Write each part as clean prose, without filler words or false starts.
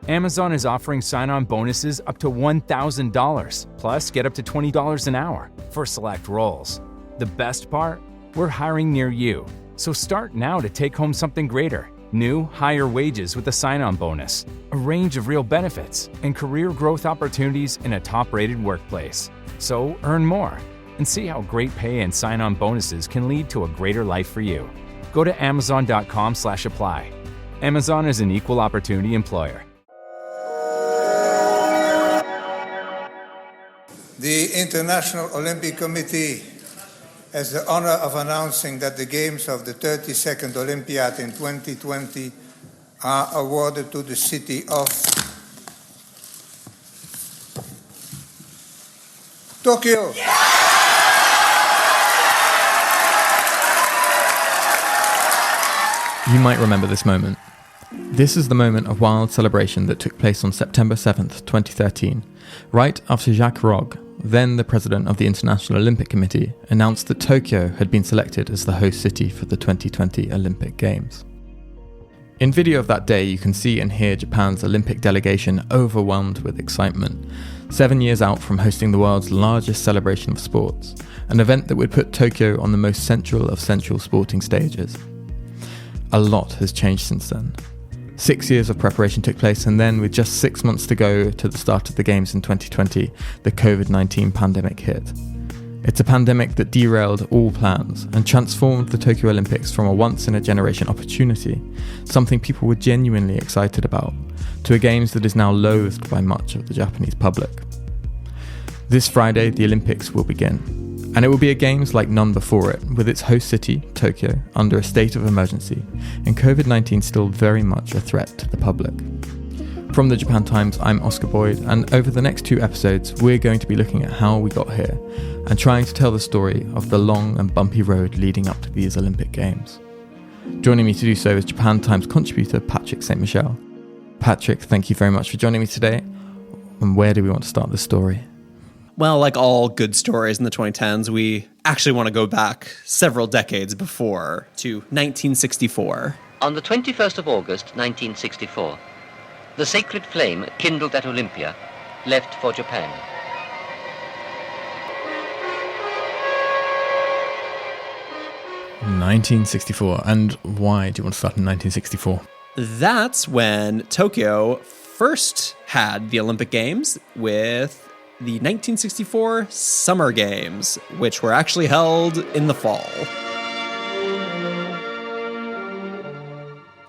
Amazon is offering sign-on bonuses up to $1,000, plus get up to $20 an hour for select roles. The best part? We're hiring near you. So start now to take home something greater. New, higher wages with a sign-on bonus, a range of real benefits, and career growth opportunities in a top-rated workplace. So earn more and see how great pay and sign-on bonuses can lead to a greater life for you. Go to amazon.com/apply. Amazon is an equal opportunity employer. The International Olympic Committee has the honor of announcing that the Games of the 32nd Olympiad in 2020 are awarded to the city of Tokyo. You might remember this moment. This is the moment of wild celebration that took place on September 7th, 2013, right after Jacques Rogge, then the president of the International Olympic Committee, announced that Tokyo had been selected as the host city for the 2020 Olympic Games. In video of that day, you can see and hear Japan's Olympic delegation overwhelmed with excitement, 7 years out from hosting the world's largest celebration of sports, an event that would put Tokyo on the most central of central sporting stages. A lot has changed since then. 6 years of preparation took place, and then with just 6 months to go to the start of the Games in 2020, the COVID-19 pandemic hit. It's a pandemic that derailed all plans and transformed the Tokyo Olympics from a once-in-a-generation opportunity, something people were genuinely excited about, to a Games that is now loathed by much of the Japanese public. This Friday, the Olympics will begin, and it will be a Games like none before it, with its host city, Tokyo, under a state of emergency, and COVID-19 still very much a threat to the public. From the Japan Times, I'm Oscar Boyd, and over the next 2 episodes, we're going to be looking at how we got here, and trying to tell the story of the long and bumpy road leading up to these Olympic Games. Joining me to do so is Japan Times contributor Patrick St. Michel. Patrick, thank you very much for joining me today. And where do we want to start this story? Well, like all good stories in the 2010s, we actually want to go back several decades before, to 1964. On the 21st of August, 1964, the sacred flame kindled at Olympia left for Japan. In 1964. And why do you want to start in 1964? That's when Tokyo first had the Olympic Games with the 1964 Summer Games, which were actually held in the fall.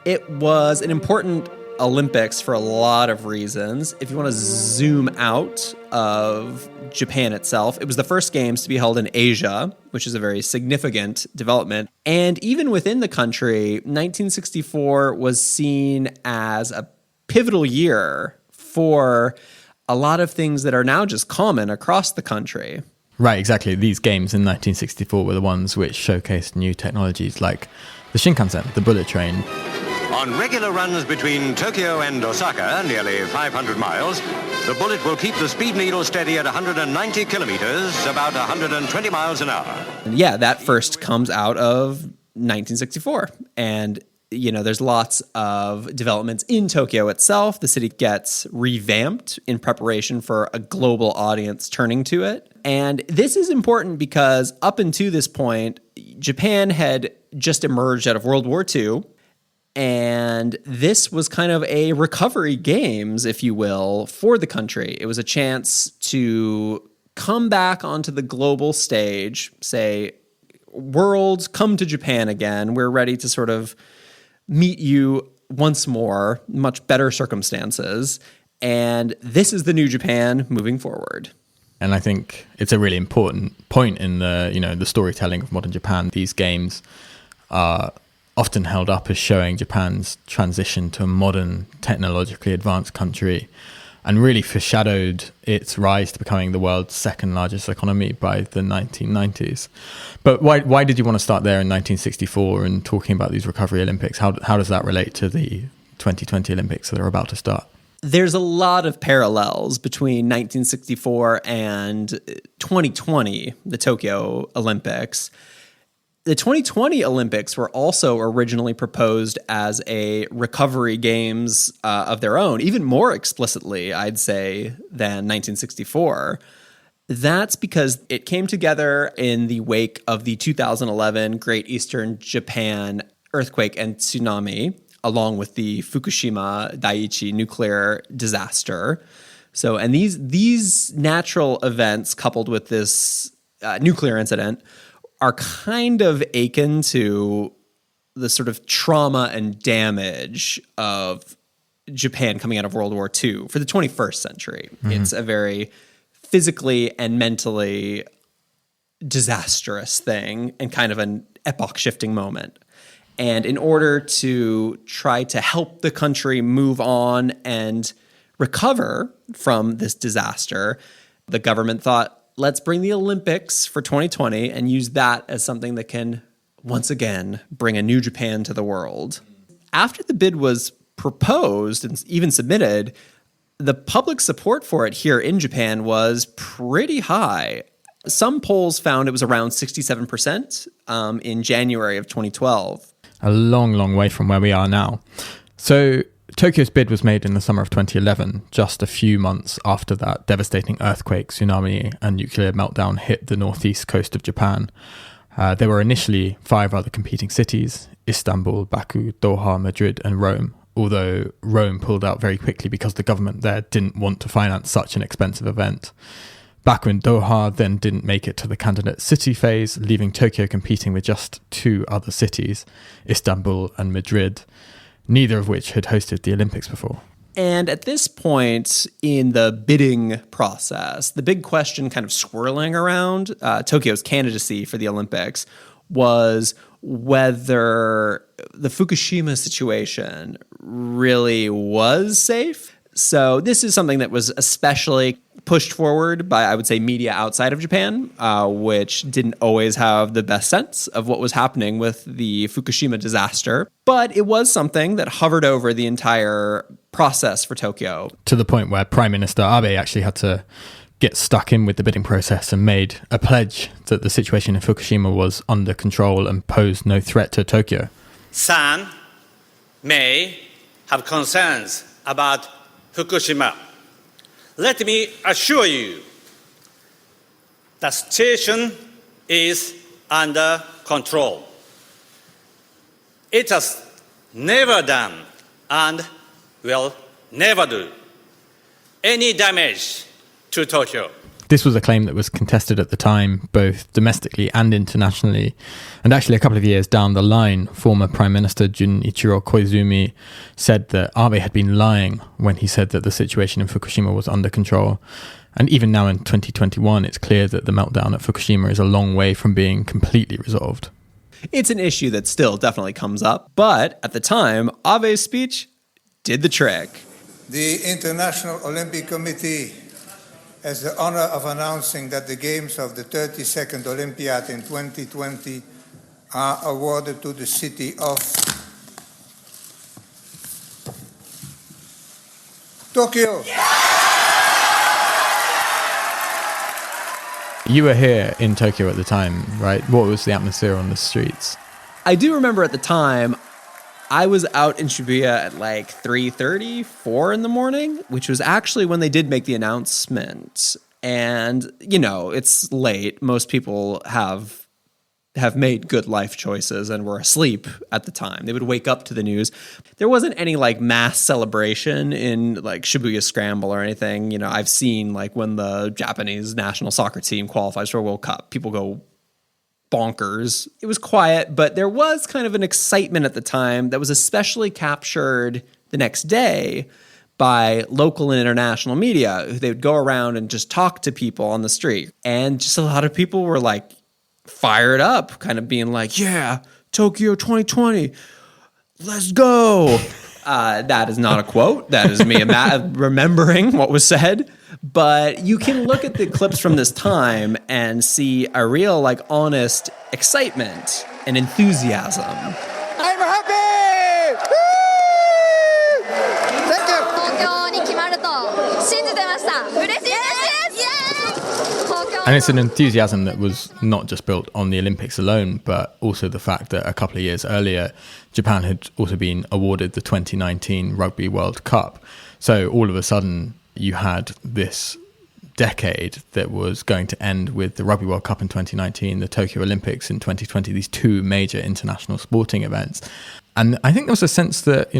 It was an important Olympics for a lot of reasons. If you want to zoom out of Japan itself, it was the first games to be held in Asia, which is a very significant development. And even within the country, 1964 was seen as a pivotal year for a lot of things that are now just common across the country. Right, exactly. These games in 1964 were the ones which showcased new technologies like the Shinkansen, the bullet train. On regular runs between Tokyo and Osaka, nearly 500 miles, the bullet will keep the speed needle steady at 190 kilometers, about 120 miles an hour. And yeah, that first comes out of 1964. And you know, there's lots of developments in Tokyo itself. The city gets revamped in preparation for a global audience turning to it. And this is important because up until this point, Japan had just emerged out of World War II. And this was kind of a recovery games, if you will, for the country. It was a chance to come back onto the global stage, say, world, come to Japan again. We're ready to sort of meet you once more, much better circumstances. And this is the new Japan moving forward. And I think it's a really important point in the storytelling of modern Japan. These games are often held up as showing Japan's transition to a modern, technologically advanced country, and really foreshadowed its rise to becoming the world's second largest economy by the 1990s. But why did you want to start there in 1964 and talking about these recovery Olympics? How does that relate to the 2020 Olympics that are about to start? There's a lot of parallels between 1964 and 2020, the Tokyo Olympics. The 2020 Olympics were also originally proposed as a recovery games of their own, even more explicitly, I'd say, than 1964. That's because it came together in the wake of the 2011 Great Eastern Japan earthquake and tsunami, along with the Fukushima Daiichi nuclear disaster. So, and these natural events coupled with this nuclear incident are kind of akin to the sort of trauma and damage of Japan coming out of World War II for the 21st century. Mm-hmm. It's a very physically and mentally disastrous thing and kind of an epoch-shifting moment. And in order to try to help the country move on and recover from this disaster, the government thought, let's bring the Olympics for 2020 and use that as something that can, once again, bring a new Japan to the world. After the bid was proposed and even submitted, the public support for it here in Japan was pretty high. Some polls found it was around 67% in January of 2012. A long, long way from where we are now. So Tokyo's bid was made in the summer of 2011, just a few months after that devastating earthquake, tsunami, and nuclear meltdown hit the northeast coast of Japan. There were initially 5 other competing cities: Istanbul, Baku, Doha, Madrid, and Rome, although Rome pulled out very quickly because the government there didn't want to finance such an expensive event. Baku and Doha then didn't make it to the candidate city phase, leaving Tokyo competing with just 2 other cities, Istanbul and Madrid, neither of which had hosted the Olympics before. And at this point in the bidding process, the big question kind of swirling around Tokyo's candidacy for the Olympics was whether the Fukushima situation really was safe. So this is something that was especially pushed forward by, I would say, media outside of Japan, which didn't always have the best sense of what was happening with the Fukushima disaster. But it was something that hovered over the entire process for Tokyo. To the point where Prime Minister Abe actually had to get stuck in with the bidding process and made a pledge that the situation in Fukushima was under control and posed no threat to Tokyo. Some may have concerns about Fukushima. Let me assure you, the situation is under control. It has never done and will never do any damage to Tokyo. This was a claim that was contested at the time, both domestically and internationally. And actually, a couple of years down the line, former Prime Minister Junichiro Koizumi said that Abe had been lying when he said that the situation in Fukushima was under control. And even now in 2021, it's clear that the meltdown at Fukushima is a long way from being completely resolved. It's an issue that still definitely comes up. But at the time, Abe's speech did the trick. The International Olympic Committee has the honor of announcing that the games of the 32nd Olympiad in 2020 are awarded to the city of Tokyo. You were here in Tokyo at the time, right? What was the atmosphere on the streets? I do remember at the time, I was out in Shibuya at like 3:30, 4 in the morning, which was actually when they did make the announcement. And, you know, it's late. Most people have made good life choices and were asleep at the time. They would wake up to the news. There wasn't any like mass celebration in like Shibuya Scramble or anything. You know, I've seen like when the Japanese national soccer team qualifies for a World Cup, people go bonkers. It was quiet, but there was kind of an excitement at the time that was especially captured the next day by local and international media. They would go around and just talk to people on the street. And just a lot of people were like fired up, kind of being like, yeah, Tokyo 2020, let's go. That is not a quote. That is me remembering what was said. But you can look at the clips from this time and see a real, like, honest excitement and enthusiasm. I'm happy! Woo! Thank you. 東京に決まると信じてました。嬉しいです。And it's an enthusiasm that was not just built on the Olympics alone, but also the fact that a couple of years earlier, Japan had also been awarded the 2019 Rugby World Cup. So all of a sudden, you had this decade that was going to end with the Rugby World Cup in 2019, the Tokyo Olympics in 2020, these two major international sporting events. And I think there was a sense that,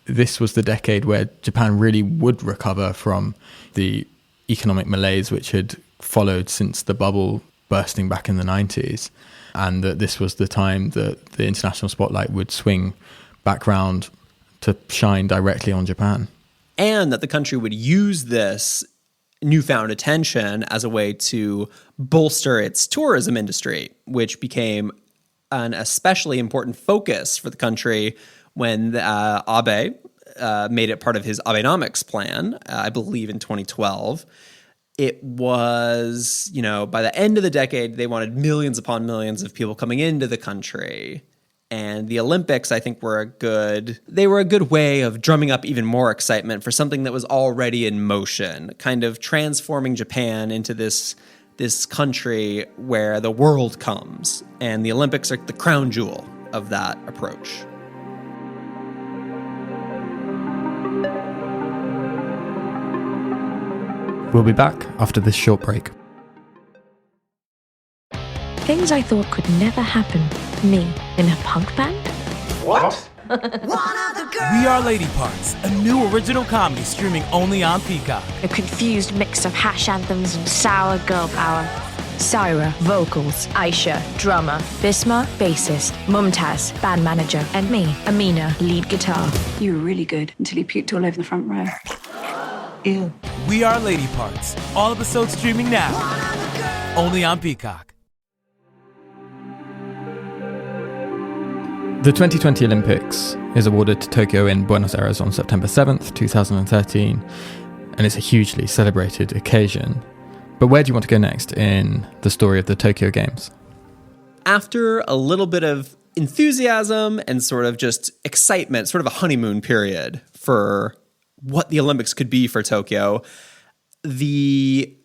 this was the decade where Japan really would recover from the economic malaise which had followed since the bubble bursting back in the 90s, and that this was the time that the international spotlight would swing back round to shine directly on Japan. And that the country would use this newfound attention as a way to bolster its tourism industry, which became an especially important focus for the country when Abe made it part of his Abenomics plan, I believe in 2012. It was, by the end of the decade, they wanted millions upon millions of people coming into the country. And the Olympics, I think, were a good way of drumming up even more excitement for something that was already in motion, kind of transforming Japan into this country where the world comes. And the Olympics are the crown jewel of that approach. We'll be back after this short break. Things I thought could never happen. Me in a punk band? What? We Are Lady Parts, a new original comedy streaming only on Peacock. A confused mix of hash anthems and sour girl power. Syra, vocals. Aisha, drummer. Bisma, bassist. Mumtaz, band manager. And me, Amina, lead guitar. You were really good until you puked all over the front row. Ew. We Are Lady Parts, all episodes streaming now. Only on Peacock. The 2020 Olympics is awarded to Tokyo in Buenos Aires on September 7th, 2013, and it's a hugely celebrated occasion. But where do you want to go next in the story of the Tokyo Games? After a little bit of enthusiasm and sort of just excitement, sort of a honeymoon period for what the Olympics could be for Tokyo, the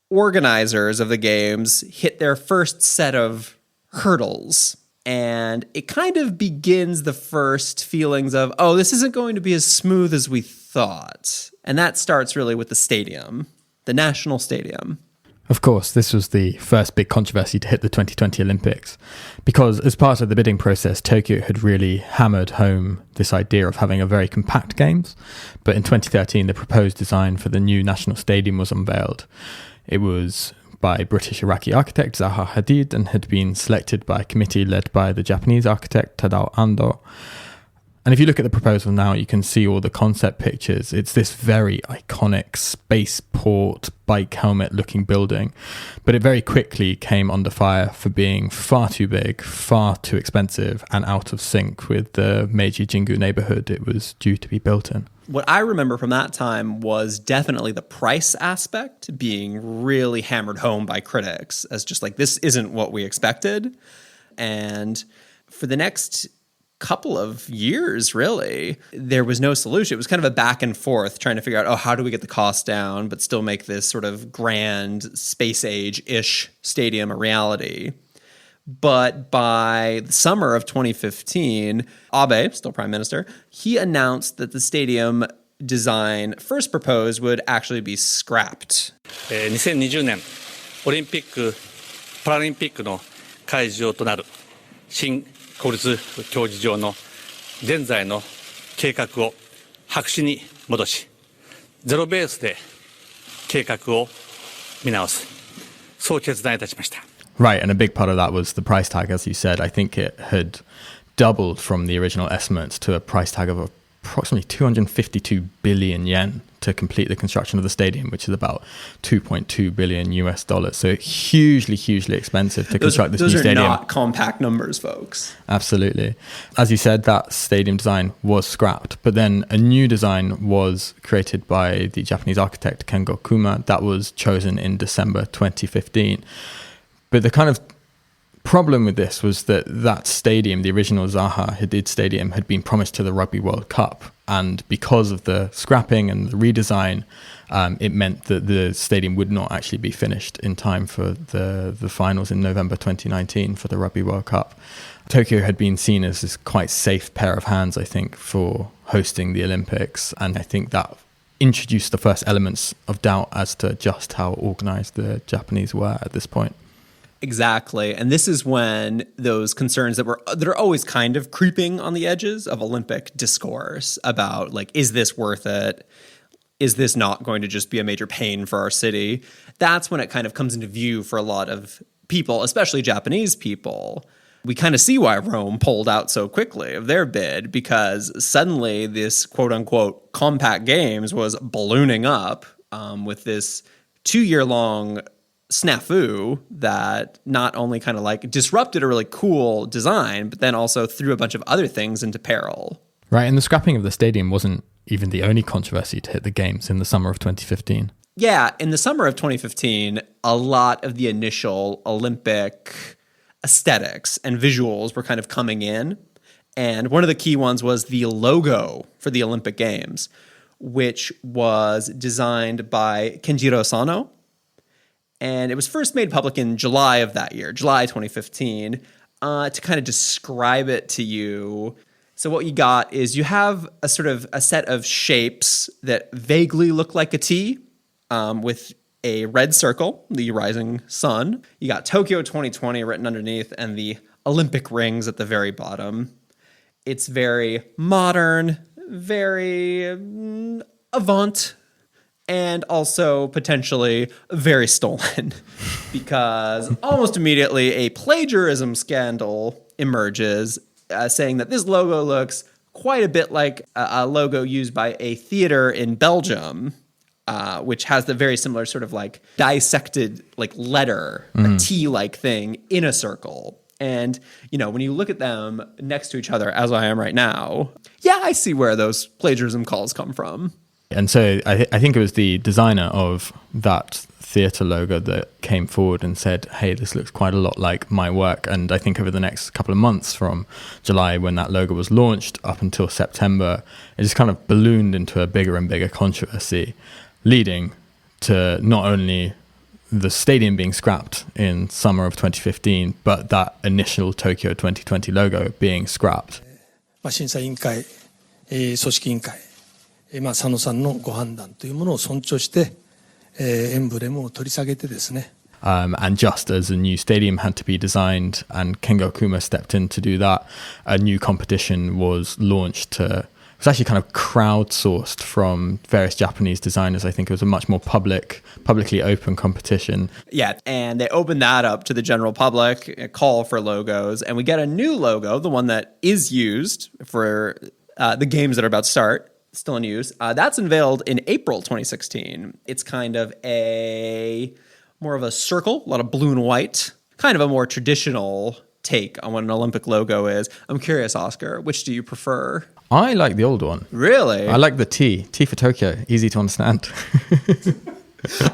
organizers of the games hit their first set of hurdles. And it kind of begins the first feelings of, this isn't going to be as smooth as we thought. And that starts really with the stadium, the national stadium. Of course, this was the first big controversy to hit the 2020 Olympics, because as part of the bidding process, Tokyo had really hammered home this idea of having a very compact games. But in 2013, the proposed design for the new national stadium was unveiled. It was by British Iraqi architect Zaha Hadid and had been selected by a committee led by the Japanese architect Tadao Ando. And if you look at the proposal now, you can see all the concept pictures. It's this very iconic spaceport bike helmet looking building, but it very quickly came under fire for being far too big, far too expensive, and out of sync with the Meiji Jingu neighborhood it was due to be built in. What I remember from that time was definitely the price aspect being really hammered home by critics as just like, this isn't what we expected. And for the next couple of years, really, there was no solution. It was kind of a back and forth trying to figure out, how do we get the cost down, but still make this sort of grand space age-ish stadium a reality. But by the summer of 2015, Abe, still prime minister, he announced that the stadium design first proposed would actually be scrapped. 2020年オリンピック・パラリンピックの会場となる新国立競技場の現在の計画を白紙に戻し、ゼロベースで計画を見直す、そう決断いたしました。Right, and a big part of that was the price tag, as you said. I think it had doubled from the original estimates to a price tag of approximately 252 billion yen to complete the construction of the stadium, which is about $2.2 billion US. So hugely, hugely expensive to construct this new stadium. Those are not compact numbers, folks. Absolutely. As you said, that stadium design was scrapped, but then a new design was created by the Japanese architect Kengo Kuma that was chosen in December 2015. But the kind of problem with this was that stadium, the original Zaha Hadid Stadium, had been promised to the Rugby World Cup. And because of the scrapping and the redesign, it meant that the stadium would not actually be finished in time for the finals in November 2019 for the Rugby World Cup. Tokyo had been seen as this quite safe pair of hands, I think, for hosting the Olympics. And I think that introduced the first elements of doubt as to just how organized the Japanese were at this point. Exactly. And this is when those concerns that are always kind of creeping on the edges of Olympic discourse about, like, is this worth it? Is this not going to just be a major pain for our city? That's when it kind of comes into view for a lot of people, especially Japanese people. We kind of see why Rome pulled out so quickly of their bid, because suddenly this quote unquote compact games was ballooning up with this 2-year-long snafu that not only kind of like disrupted a really cool design, but then also threw a bunch of other things into peril. Right, and the scrapping of the stadium wasn't even the only controversy to hit the games in the summer of 2015. Yeah, in the summer of 2015, a lot of the initial Olympic aesthetics and visuals were kind of coming in. And one of the key ones was the logo for the Olympic Games, which was designed by Kenjiro Sano. And it was first made public in July of that year, July 2015, to kind of describe it to you. So what you got is you have a sort of a set of shapes that vaguely look like a T, with a red circle, the rising sun. You got Tokyo 2020 written underneath and the Olympic rings at the very bottom. It's very modern, very avant, and also potentially very stolen, because almost immediately a plagiarism scandal emerges, saying that this logo looks quite a bit like a logo used by a theater in Belgium, which has the very similar sort of like dissected like letter, a T-like thing in a circle. And, you know, when you look at them next to each other, as I am right now, yeah, I see where those plagiarism calls come from. And so I think it was the designer of that theatre logo that came forward and said, hey, this looks quite a lot like my work. And I think over the next couple of months, from July when that logo was launched up until September, it just kind of ballooned into a bigger and bigger controversy, leading to not only the stadium being scrapped in summer of 2015, but that initial Tokyo 2020 logo being scrapped. 審査委員会、組織委員会、佐野さんのご判断というものを尊重して、エンブレムを取り下げてですね。And just as a new stadium had to be designed and Kengo Kuma stepped in to do that, a new competition was launched to... It was actually kind of crowdsourced from various Japanese designers. I think it was a much more publicly open competition. Yeah, and they opened that up to the general public, a call for logos, and we get a new logo, the one that is used for the games that are about to start, still in use. That's unveiled in April 2016. It's kind of more of a circle, a lot of blue and white, kind of a more traditional take on what an Olympic logo is. I'm curious, Oscar, which do you prefer? I like the old one. Really? I like the T. T for Tokyo. Easy to understand.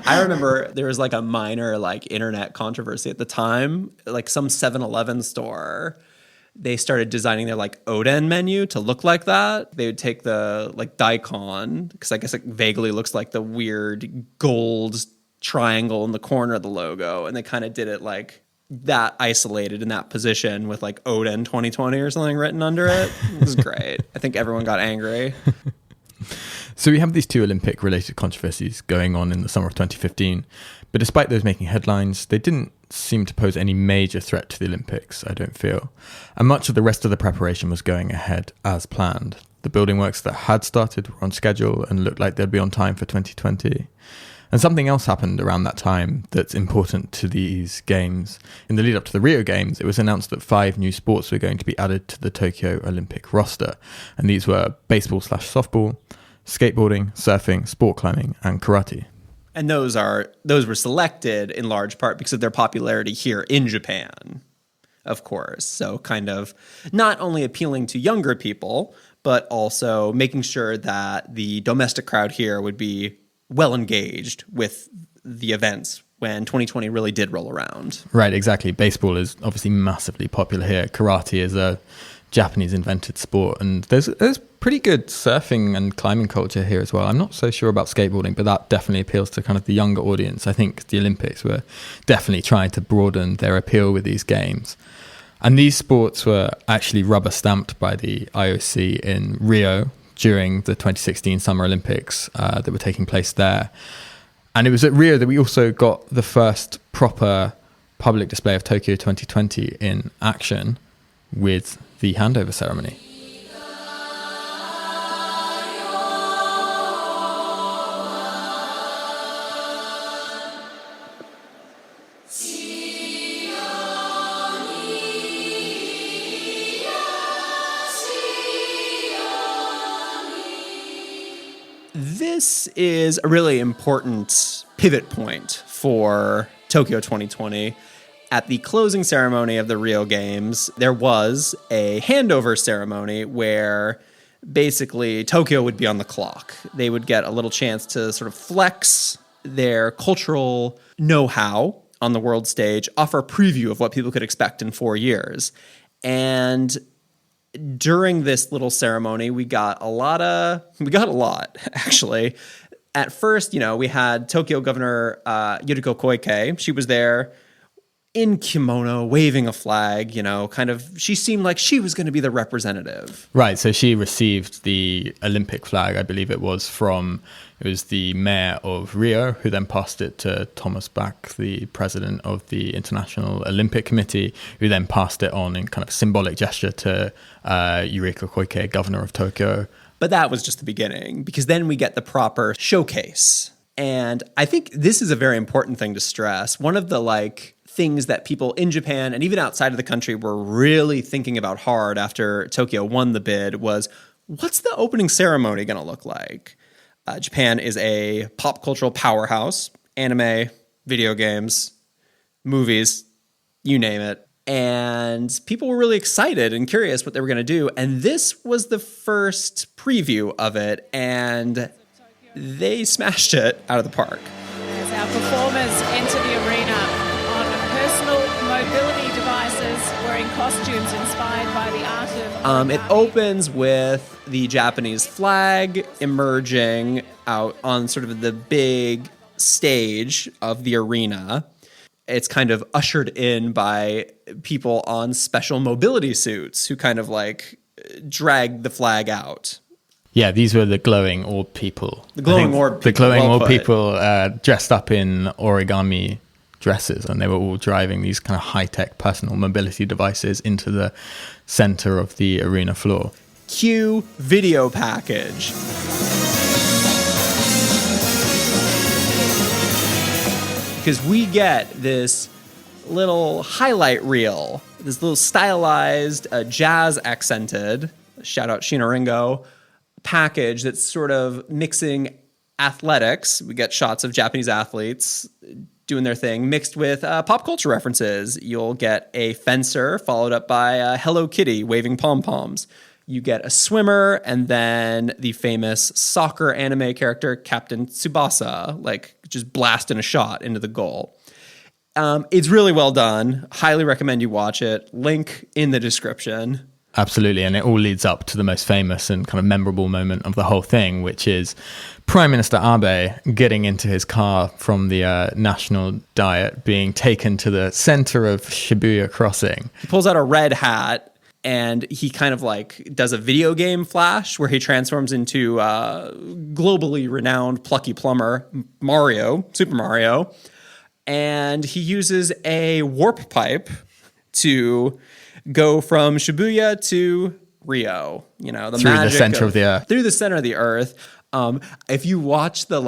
I remember there was like a minor like internet controversy at the time. Like some 7-Eleven store, they started designing their like Oden menu to look like that. They would take the like daikon, because I guess it vaguely looks like the weird gold triangle in the corner of the logo. And they kind of did it like that isolated in that position with like Oden 2020 or something written under it. It was great. I think everyone got angry. So we have these two Olympic related controversies going on in the summer of 2015, but despite those making headlines, they didn't seem to pose any major threat to the Olympics, I don't feel. And much of the rest of the preparation was going ahead as planned. The building works that had started were on schedule and looked like they'd be on time for 2020. And something else happened around that time that's important to these games. In the lead up to the Rio Games, it was announced that 5 new sports were going to be added to the Tokyo Olympic roster. And these were baseball/softball, skateboarding, surfing, sport climbing, and karate. And those were selected in large part because of their popularity here in Japan, of course. So kind of not only appealing to younger people, but also making sure that the domestic crowd here would be well engaged with the events when 2020 really did roll around. Right, exactly. Baseball is obviously massively popular here. Karate is a Japanese invented sport, and there's pretty good surfing and climbing culture here as well. I'm not so sure about skateboarding, but that definitely appeals to kind of the younger audience. I think the Olympics were definitely trying to broaden their appeal with these games. And these sports were actually rubber stamped by the IOC in Rio during the 2016 Summer Olympics that were taking place there. And it was at Rio that we also got the first proper public display of Tokyo 2020 in action with the handover ceremony. This is a really important pivot point for Tokyo 2020. At the closing ceremony of the Rio Games, there was a handover ceremony where basically Tokyo would be on the clock. They would get a little chance to sort of flex their cultural know-how on the world stage, offer a preview of what people could expect in 4 years. And during this little ceremony, we got a lot, actually. At first, we had Tokyo Governor Yuriko Koike. She was there in kimono, waving a flag, she seemed like she was going to be the representative. Right, so she received the Olympic flag, I believe it was the mayor of Rio, who then passed it to Thomas Bach, the president of the International Olympic Committee, who then passed it on in kind of symbolic gesture to Yuriko Koike, governor of Tokyo. But that was just the beginning, because then we get the proper showcase. And I think this is a very important thing to stress. One of the things that people in Japan and even outside of the country were really thinking about hard after Tokyo won the bid was, what's the opening ceremony going to look like? Japan is a pop cultural powerhouse, anime, video games, movies, you name it. And people were really excited and curious what they were going to do. And this was the first preview of it, and they smashed it out of the park. As our performers enter the arena on personal mobility devices, wearing costumes inspired by the art of it opens with the Japanese flag emerging out on sort of the big stage of the arena. It's kind of ushered in by people on special mobility suits who kind of drag the flag out. Yeah, these were the glowing orb people. The glowing orb people dressed up in origami dresses, and they were all driving these kind of high-tech personal mobility devices into the center of the arena floor. Cue video package. Because we get this little highlight reel, this little stylized, jazz accented, shout out Sheena Ringo, package that's sort of mixing athletics. We get shots of Japanese athletes doing their thing mixed with pop culture references. You'll get a fencer followed up by Hello Kitty waving pom-poms. You get a swimmer and then the famous soccer anime character Captain Tsubasa, just blasting a shot into the goal. It's really well done. Highly recommend you watch it. Link in the description. Absolutely, and it all leads up to the most famous and kind of memorable moment of the whole thing, which is Prime Minister Abe getting into his car from the National Diet, being taken to the center of Shibuya Crossing. He pulls out a red hat, and he kind of does a video game flash where he transforms into globally renowned plucky plumber Super Mario, and he uses a warp pipe to go from Shibuya to Rio, through the center of the earth. Through the center of the earth. If you watch the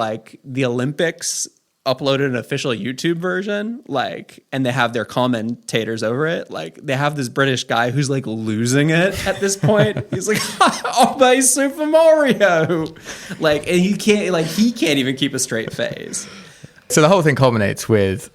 Olympics uploaded an official YouTube version, and they have their commentators over it, they have this British guy who's losing it at this point. He's oh, my Super Mario. And he can't even keep a straight face. So the whole thing culminates with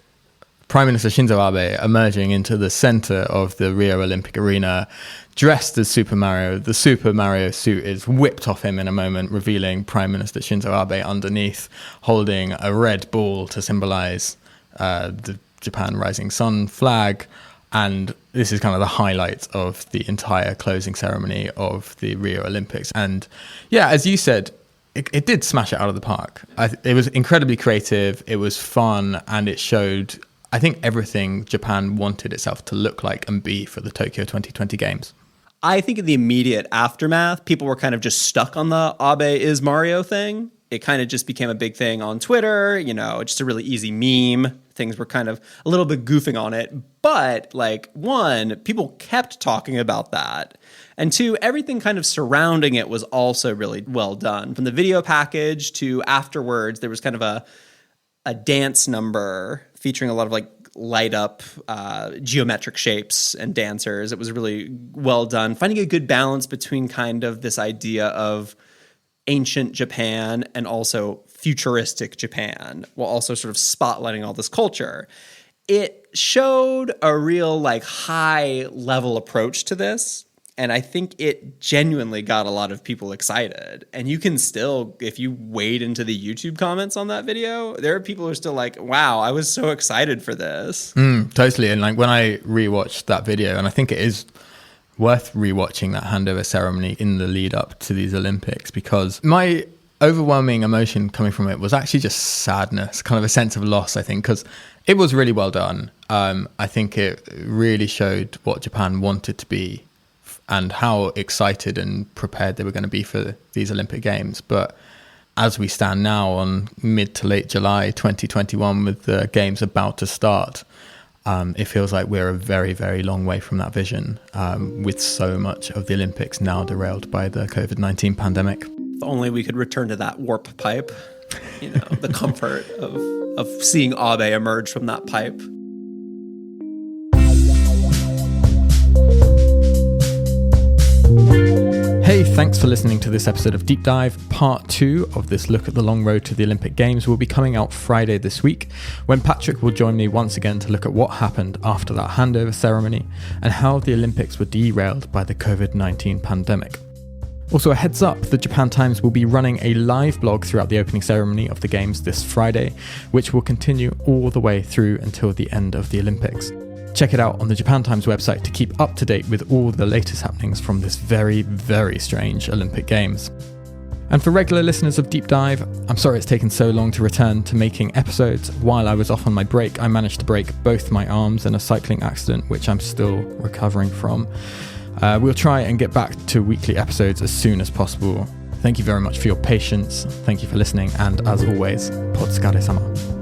Prime Minister Shinzo Abe emerging into the center of the Rio Olympic Arena, dressed as Super Mario. The Super Mario suit is whipped off him in a moment, revealing Prime Minister Shinzo Abe underneath, holding a red ball to symbolize the Japan Rising Sun flag. And this is kind of the highlight of the entire closing ceremony of the Rio Olympics. And yeah, as you said, it did smash it out of the park. It was incredibly creative, it was fun, and it showed, I think, everything Japan wanted itself to look like and be for the Tokyo 2020 Games. I think in the immediate aftermath, people were kind of just stuck on the Abe is Mario thing. It kind of just became a big thing on Twitter, just a really easy meme. Things were kind of a little bit goofing on it. But, one, people kept talking about that. And two, everything kind of surrounding it was also really well done. From the video package to afterwards, there was kind of a dance number featuring a lot of light up geometric shapes and dancers. It was really well done. Finding a good balance between kind of this idea of ancient Japan and also futuristic Japan, while also sort of spotlighting all this culture. It showed a real high level approach to this. And I think it genuinely got a lot of people excited. And you can still, if you wade into the YouTube comments on that video, there are people who are still like, wow, I was so excited for this. Totally. And when I rewatched that video, and I think it is worth rewatching that handover ceremony in the lead up to these Olympics, because my overwhelming emotion coming from it was actually just sadness, kind of a sense of loss, I think, because it was really well done. I think it really showed what Japan wanted to be and how excited and prepared they were going to be for these Olympic Games. But as we stand now on mid to late July 2021 with the Games about to start, it feels like we're a very, very long way from that vision, with so much of the Olympics now derailed by the COVID-19 pandemic. If only we could return to that warp pipe, the comfort of seeing Abe emerge from that pipe. Hey, thanks for listening to this episode of Deep Dive. Part 2 of this look at the long road to the Olympic Games will be coming out Friday this week, when Patrick will join me once again to look at what happened after that handover ceremony and how the Olympics were derailed by the COVID-19 pandemic. Also, a heads up, the Japan Times will be running a live blog throughout the opening ceremony of the Games this Friday, which will continue all the way through until the end of the Olympics. Check it out on the Japan Times website to keep up to date with all the latest happenings from this very, very strange Olympic Games. And for regular listeners of Deep Dive, I'm sorry it's taken so long to return to making episodes. While I was off on my break, I managed to break both my arms in a cycling accident, which I'm still recovering from. We'll try and get back to weekly episodes as soon as possible. Thank you very much for your patience. Thank you for listening. And as always, Potsukare-sama.